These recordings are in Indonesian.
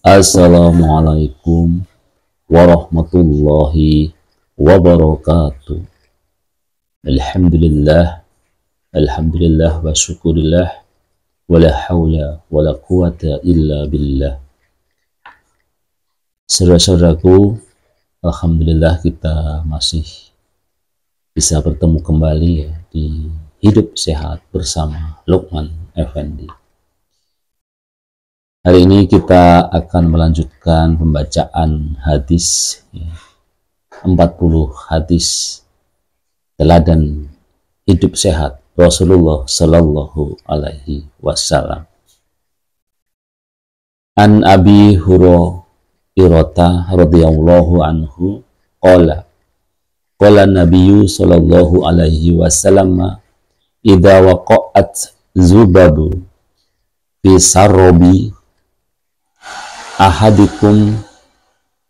Assalamualaikum warahmatullahi wabarakatuh. Alhamdulillah, alhamdulillah wa syukurillah, wala hawla wala quwata illa billah. Saudara-saudaraku, alhamdulillah kita masih bisa bertemu kembali ya, di Hidup Sehat bersama Lukman Effendi. Hari ini kita akan melanjutkan pembacaan hadis ya, 40 hadis teladan hidup sehat Rasulullah Sallallahu Alaihi Wasallam. An Abi Hurairah radhiyallahu anhu qala qala Nabiyyu sallallahu alaihi wasallam idza waqa'at zubabu fi sarrobi ahadikum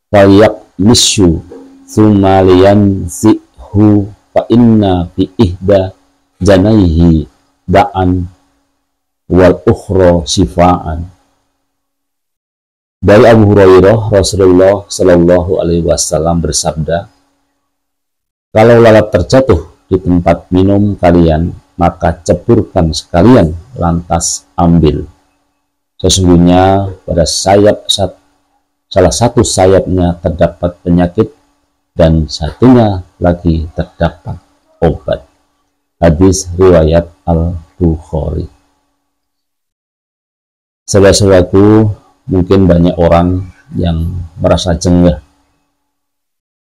fayaqmishu thumma liyanzihu fa inna fi ihda janaihi da'an wal ukhra shifaan. Dari Abu Hurairah, Rasulullah Shallallahu Alaihi Wasallam bersabda, kalau lalat terjatuh di tempat minum kalian, maka ceburkan sekalian, lantas ambil. Sesungguhnya pada salah satu sayapnya terdapat penyakit dan satunya lagi terdapat obat. Hadis riwayat Al-Bukhari. Saudara-saudaraku, mungkin banyak orang yang merasa jengah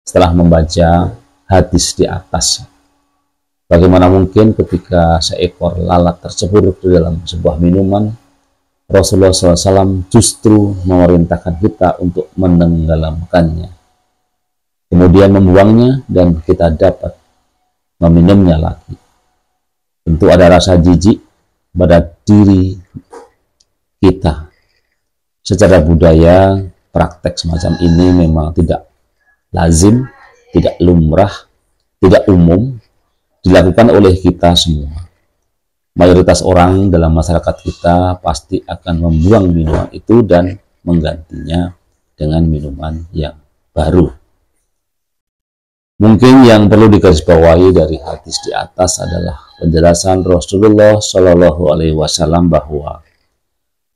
setelah membaca hadis di atas. Bagaimana mungkin ketika seekor lalat tercebur di dalam sebuah minuman, Rasulullah SAW justru memerintahkan kita untuk menenggelamkannya, kemudian membuangnya, dan kita dapat meminumnya lagi. Tentu ada rasa jijik pada diri kita. Secara budaya, praktek semacam ini memang tidak lazim, tidak lumrah, tidak umum dilakukan oleh kita semua. Mayoritas orang dalam masyarakat kita pasti akan membuang minuman itu dan menggantinya dengan minuman yang baru. Mungkin yang perlu digarisbawahi dari hadis di atas adalah penjelasan Rasulullah Shallallahu Alaihi Wasallam bahwa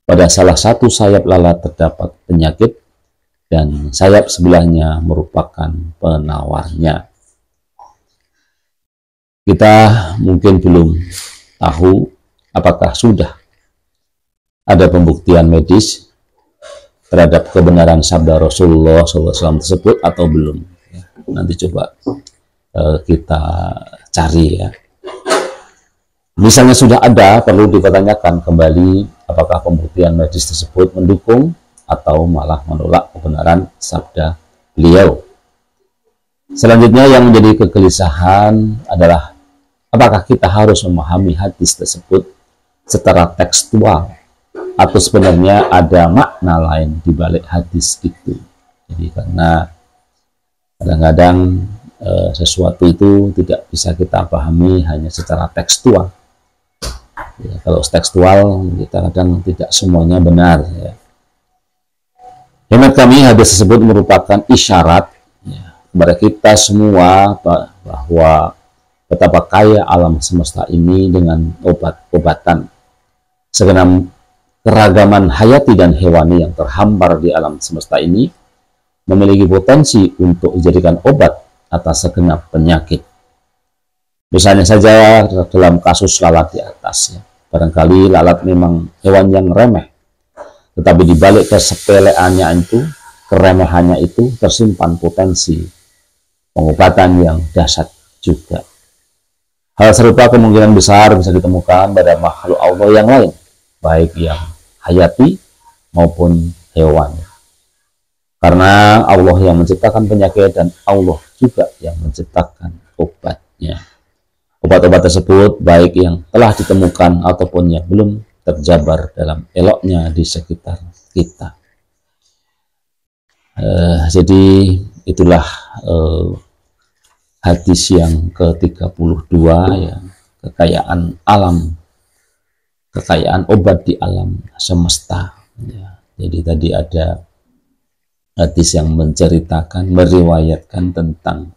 pada salah satu sayap lalat terdapat penyakit dan sayap sebelahnya merupakan penawarnya. Kita mungkin belum tahu apakah sudah ada pembuktian medis terhadap kebenaran sabda Rasulullah SAW tersebut atau belum. Nanti coba kita cari ya. Misalnya sudah ada, perlu dipertanyakan kembali apakah pembuktian medis tersebut mendukung atau malah menolak kebenaran sabda beliau. Selanjutnya yang menjadi kegelisahan adalah apakah kita harus memahami hadis tersebut secara tekstual atau sebenarnya ada makna lain di balik hadis itu. Jadi karena kadang-kadang sesuatu itu tidak bisa kita pahami hanya secara tekstual. Ya, kalau tekstual kita kadang tidak semuanya benar ya. Hemat kami, hadis tersebut merupakan isyarat ya, kepada kita semua bahwa betapa kaya alam semesta ini dengan obat-obatan. Segenap keragaman hayati dan hewani yang terhampar di alam semesta ini memiliki potensi untuk dijadikan obat atas segenap penyakit. Misalnya saja dalam kasus lalat di atas ya. Barangkali lalat memang hewan yang remeh, tetapi di balik kesepeleannya itu, keremehannya itu tersimpan potensi pengobatan yang dahsyat juga. Hal serupa kemungkinan besar bisa ditemukan pada makhluk Allah yang lain, baik yang hayati maupun hewan. Karena Allah yang menciptakan penyakit dan Allah juga yang menciptakan obatnya. Obat-obat tersebut baik yang telah ditemukan ataupun yang belum terjabar dalam eloknya di sekitar kita. Jadi itulah hadis yang ke-32 ya, kekayaan alam, kekayaan obat di alam semesta ya. Jadi tadi ada hadis yang menceritakan, meriwayatkan tentang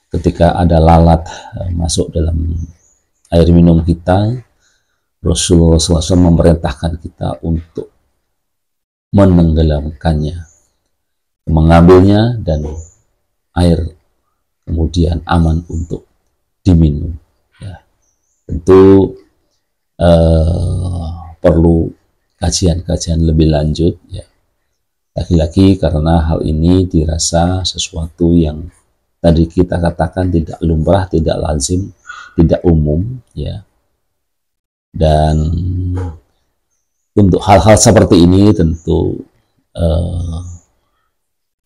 ketika ada lalat masuk dalam air minum kita, Rasulullah SAW memerintahkan kita untuk menenggelamkannya, mengambilnya, dan air kemudian aman untuk diminum. Ya, tentu perlu kajian-kajian lebih lanjut, ya. Lagi-lagi karena hal ini dirasa sesuatu yang tadi kita katakan tidak lumrah, tidak lazim, tidak umum, ya. Dan untuk hal-hal seperti ini tentu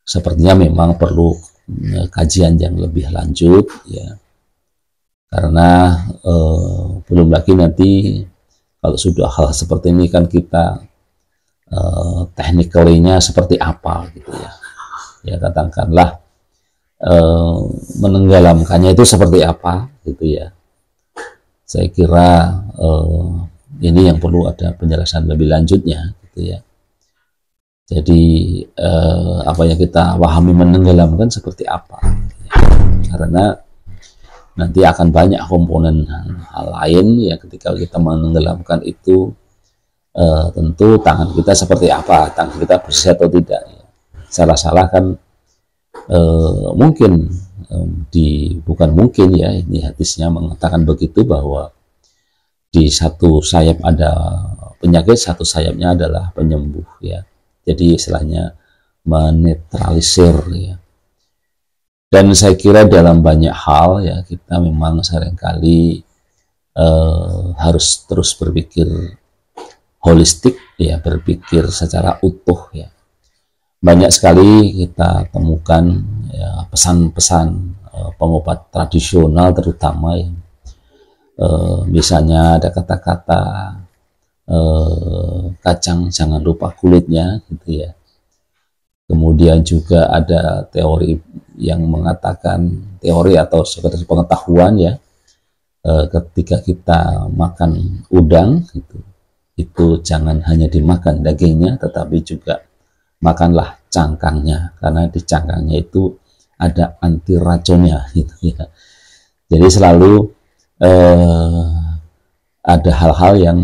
sepertinya memang perlu kajian yang lebih lanjut, ya. Karena belum lagi nanti kalau sudah hal seperti ini kan kita technically-nya seperti apa gitu, ya. Ya katakanlah menenggelamkannya itu seperti apa gitu, ya. Saya kira ini yang perlu ada penjelasan lebih lanjutnya gitu, ya. Jadi apa yang kita pahami menenggelamkan seperti apa, ya. Karena nanti akan banyak komponen hal lain ya ketika kita menenggelamkan itu. Tentu tangan kita seperti apa, tangan kita bersih atau tidak, ya. Salah-salah kan mungkin bukan mungkin, ya, ini hadisnya mengatakan begitu, bahwa di satu sayap ada penyakit, satu sayapnya adalah penyembuh, ya. Jadi istilahnya menetralisir, ya. Dan saya kira dalam banyak hal, ya, kita memang seringkali harus terus berpikir holistik, ya, berpikir secara utuh, ya. Banyak sekali kita temukan, ya, pesan-pesan pengobat tradisional terutama, ya. Misalnya ada kata-kata kacang jangan lupa kulitnya gitu, ya. Kemudian juga ada teori yang mengatakan, teori atau sekedar pengetahuan, ya, ketika kita makan udang gitu, itu jangan hanya dimakan dagingnya, tetapi juga makanlah cangkangnya, karena di cangkangnya itu ada anti racunnya gitu, ya. Jadi selalu ada hal-hal yang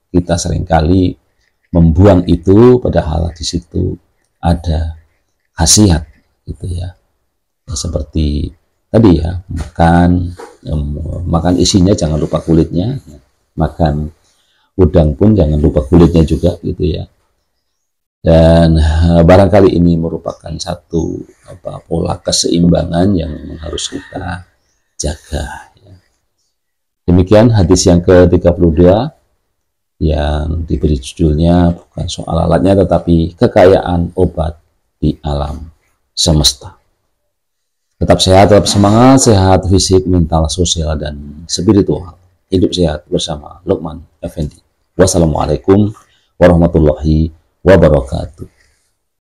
kita seringkali membuang itu, padahal di situ ada khasiat gitu, ya. Ya, seperti tadi, ya, makan isinya jangan lupa kulitnya, ya. Makan udang pun jangan lupa kulitnya juga gitu, ya. Dan barangkali ini merupakan satu pola keseimbangan yang harus kita jaga, ya. Demikian hadis yang ke-32 yang diberi judulnya bukan soal alatnya tetapi kekayaan obat di alam semesta. Tetap sehat, tetap semangat, sehat fisik, mental, sosial, dan spiritual. Hidup sehat bersama Lukman Effendi. Wassalamualaikum warahmatullahi wabarakatuh.